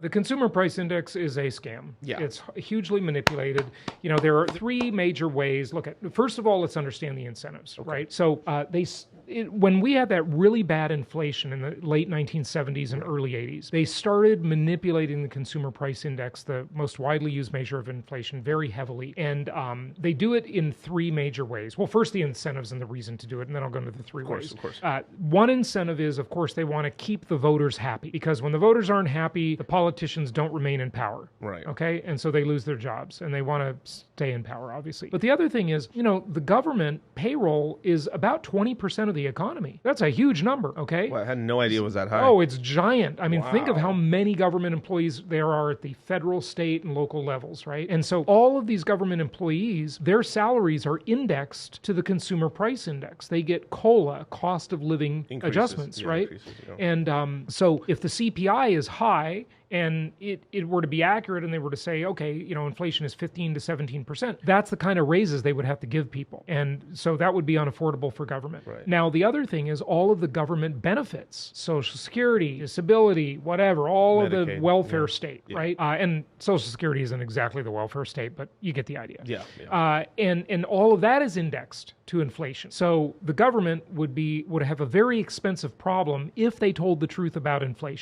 The consumer price index is a scam. Yeah. It's hugely manipulated. You know, there are three major ways. First of all, let's understand the incentives, right? So when we had that really bad inflation in the late 1970s and early 80s, they started manipulating the consumer price index, the most widely used measure of inflation, very heavily. And they do it in three major ways. Well, first the incentives and the reason to do it, and then I'll go into the three ways. Of course. One incentive is, of course, they want to keep the voters happy, because when the voters aren't happy, the politicians don't remain in power. Right. Okay? And so they lose their jobs, and they want to stay in power, obviously. But the other thing is, you know, the government payroll is about 20% of the economy. That's a huge number, okay? Well, I had no idea it was that high. Oh, it's giant. I mean, think of Wow. how many government employees there are at the federal, state, and local levels, right? And so all of these government employees, their salaries are indexed to the consumer price index. They get COLA, cost of living adjustments, right? And so if the CPI is high, and it were to be accurate and they were to say, okay, you know, inflation is 15 to 17%, that's the kind of raises they would have to give people. And so that would be unaffordable for government. Right. Now, the other thing is all of the government benefits, Social Security, disability, whatever, all of the Medicaid, welfare state, right? And Social Security isn't exactly the welfare state, but you get the idea. And all of that is indexed to inflation. So the government would have a very expensive problem if they told the truth about inflation.